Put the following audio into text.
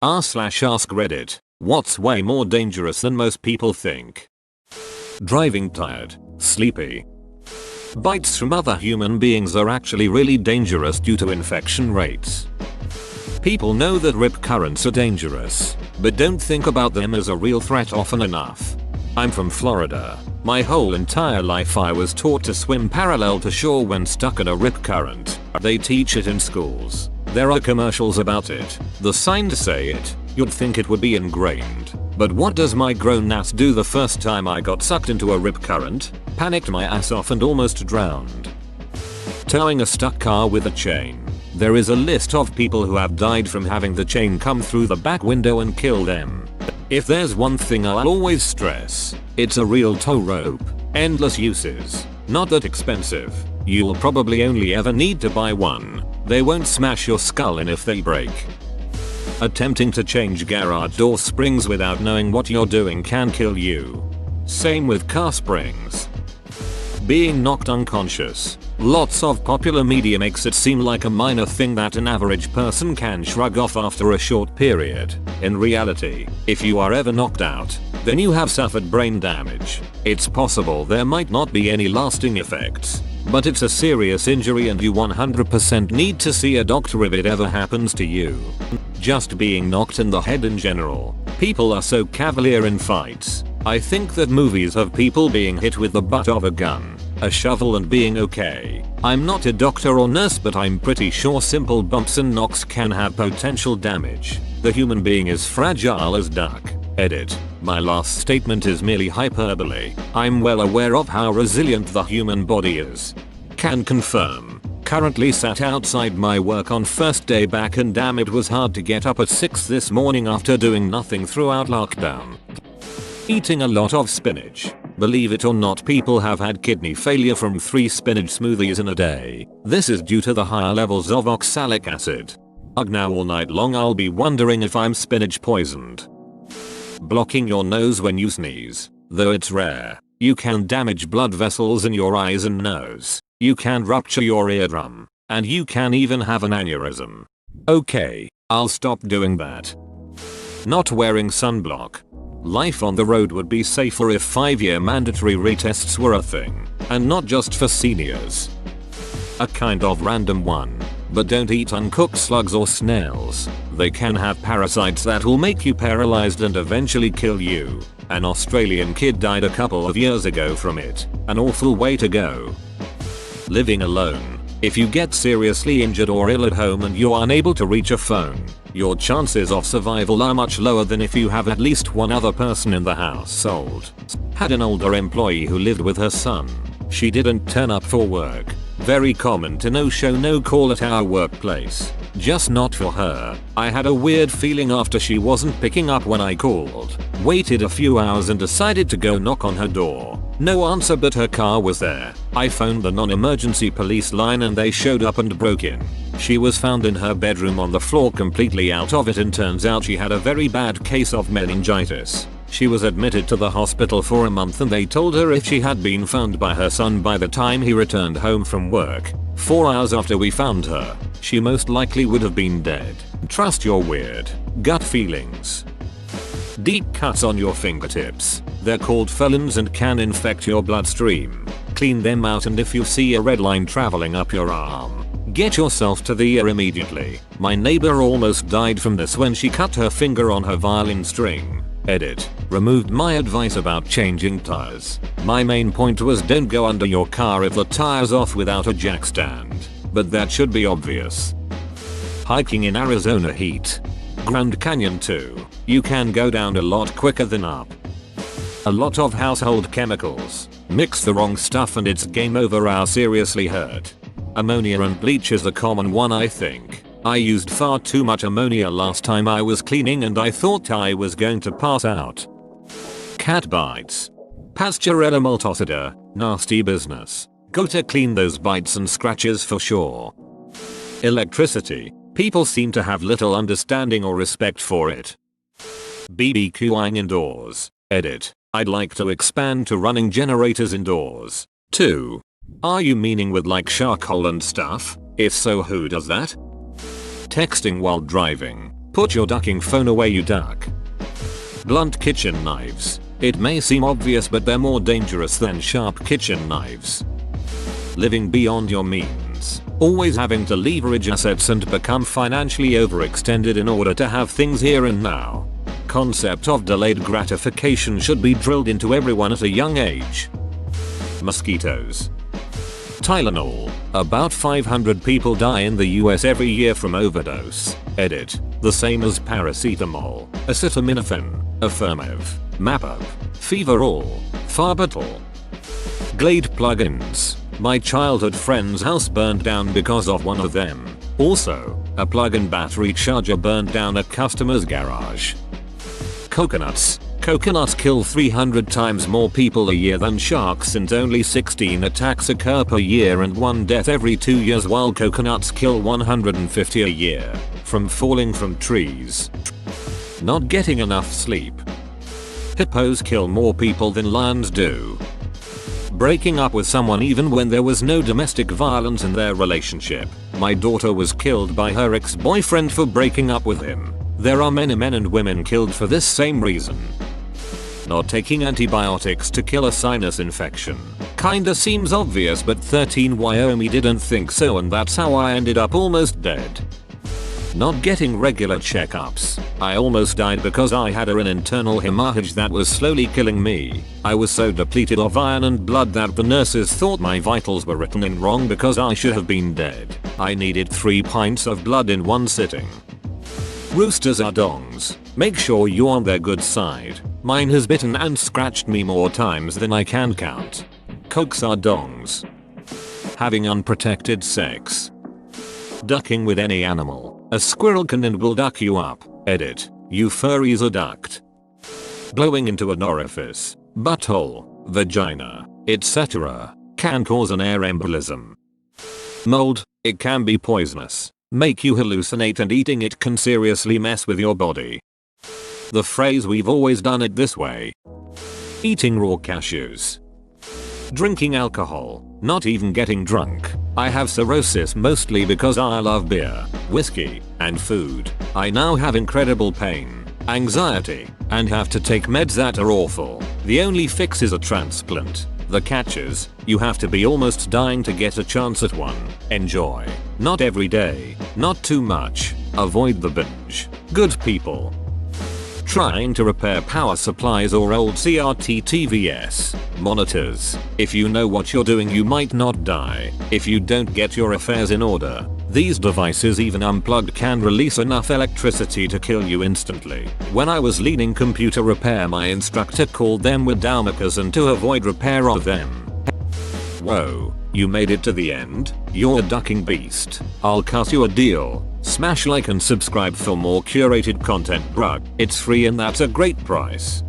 r/AskReddit. What's way more dangerous than most people think? Driving tired, sleepy. Bites from other human beings are actually really dangerous due to infection rates. People know that rip currents are dangerous, but don't think about them as a real threat often enough. I'm from Florida. My whole entire life I was taught to swim parallel to shore when stuck in a rip current. They teach it in schools. There are commercials about it. The signs say it. You'd think it would be ingrained. But what does my grown ass do the first time I got sucked into a rip current? Panicked my ass off and almost drowned. Towing a stuck car with a chain. There is a list of people who have died from having the chain come through the back window and kill them. If there's one thing I'll always stress, it's a real tow rope. Endless uses. Not that expensive. You'll probably only ever need to buy one. They won't smash your skull in if they break. Attempting to change garage door springs without knowing what you're doing can kill you. Same with car springs. Being knocked unconscious. Lots of popular media makes it seem like a minor thing that an average person can shrug off after a short period. In reality, if you are ever knocked out, then you have suffered brain damage. It's possible there might not be any lasting effects, but it's a serious injury and you 100% need to see a doctor if it ever happens to you. Just being knocked in the head in general. People are so cavalier in fights. I think that movies have people being hit with the butt of a gun, a shovel and being okay. I'm not a doctor or nurse, but I'm pretty sure simple bumps and knocks can have potential damage. The human being is fragile as duck. Edit. My last statement is merely hyperbole. I'm well aware of how resilient the human body is. Can confirm. Currently sat outside my work on first day back and damn it was hard to get up at 6 this morning after doing nothing throughout lockdown. Eating a lot of spinach. Believe it or not, people have had kidney failure from 3 spinach smoothies in a day. This is due to the higher levels of oxalic acid. Ugh, now all night long I'll be wondering if I'm spinach poisoned. Blocking your nose when you sneeze. Though it's rare, you can damage blood vessels in your eyes and nose. You can rupture your eardrum. And you can even have an aneurysm. Okay, I'll stop doing that. Not wearing sunblock. Life on the road would be safer if 5-year mandatory retests were a thing. And not just for seniors. A kind of random one. But don't eat uncooked slugs or snails. They can have parasites that will make you paralyzed and eventually kill you. An Australian kid died a couple of years ago from it. An awful way to go. Living alone. If you get seriously injured or ill at home and you're unable to reach a phone, your chances of survival are much lower than if you have at least one other person in the household. Had an older employee who lived with her son. She didn't turn up for work. Very common to no show no call at our workplace. Just not for her. I had a weird feeling after she wasn't picking up when I called. Waited a few hours and decided to go knock on her door. No answer, but her car was there. I phoned the non-emergency police line and they showed up and broke in. She was found in her bedroom on the floor completely out of it, and turns out she had a very bad case of meningitis. She was admitted to the hospital for a month and they told her if she had been found by her son by the time he returned home from work, 4 hours after we found her, she most likely would have been dead. Trust your weird gut feelings. Deep cuts on your fingertips. They're called felons and can infect your bloodstream. Clean them out, and if you see a red line traveling up your arm, get yourself to the ER immediately. My neighbor almost died from this when she cut her finger on her violin string. Edit. Removed my advice about changing tires. My main point was don't go under your car if the tire's off without a jack stand. But that should be obvious. Hiking in Arizona heat. Grand Canyon too. You can go down a lot quicker than up. A lot of household chemicals. Mix the wrong stuff and it's game over. I'll seriously hurt. Ammonia and bleach is a common one, I think. I used far too much ammonia last time I was cleaning and I thought I was going to pass out. Cat bites. Pasteurella multocida, nasty business. Gotta clean those bites and scratches for sure. Electricity. People seem to have little understanding or respect for it. BBQing indoors. Edit. I'd like to expand to running generators indoors. 2. Are you meaning with like charcoal and stuff? If so, who does that? Texting while driving. Put your ducking phone away, you duck. Blunt kitchen knives. It may seem obvious, but they're more dangerous than sharp kitchen knives. Living beyond your means. Always having to leverage assets and become financially overextended in order to have things here and now. Concept of delayed gratification should be drilled into everyone at a young age. Mosquitoes. Tylenol. About 500 people die in the US every year from overdose. Edit. The same as paracetamol, acetaminophen, Affirmative, Mapap, Feverall, Farbatol. Glade plugins. My childhood friend's house burned down because of one of them. Also, a plug-in battery charger burned down a customer's garage. Coconuts. Coconuts kill 300 times more people a year than sharks, and only 16 attacks occur per year and 1 death every 2 years, while coconuts kill 150 a year from falling from trees. Not getting enough sleep. Hippos kill more people than lions do. Breaking up with someone even when there was no domestic violence in their relationship. My daughter was killed by her ex-boyfriend for breaking up with him. There are many men and women killed for this same reason. Not taking antibiotics to kill a sinus infection. Kinda seems obvious, but 13 Wyoming didn't think so, and that's how I ended up almost dead. Not getting regular checkups. I almost died because I had an internal hemorrhage that was slowly killing me. I was so depleted of iron and blood that the nurses thought my vitals were written in wrong because I should have been dead. I needed 3 pints of blood in one sitting. Roosters are dongs. Make sure you're on their good side. Mine has bitten and scratched me more times than I can count. Cokes are dongs. Having unprotected sex. Ducking with any animal. A squirrel can and will duck you up. Edit. You furries are ducked. Blowing into an orifice, butthole, vagina, etc. can cause an air embolism. Mold. It can be poisonous, make you hallucinate, and eating it can seriously mess with your body. The phrase "we've always done it this way." Eating raw cashews. Drinking alcohol, not even getting drunk. I have cirrhosis mostly because I love beer, whiskey, and food. I now have incredible pain, anxiety, and have to take meds that are awful. The only fix is a transplant. The catch is, you have to be almost dying to get a chance at one. Enjoy. Not every day, not too much. Avoid the binge. Good people. Trying to repair power supplies or old CRT TVS monitors. If you know what you're doing, you might not die. If you don't get your affairs in order, these devices, even unplugged, can release enough electricity to kill you instantly. When I was leading computer repair, my instructor called them Widowmakers, and to avoid repair of them. Whoa, you made it to the end? You're a ducking beast. I'll cut you a deal. Smash like and subscribe for more curated content, bruh. It's free and that's a great price.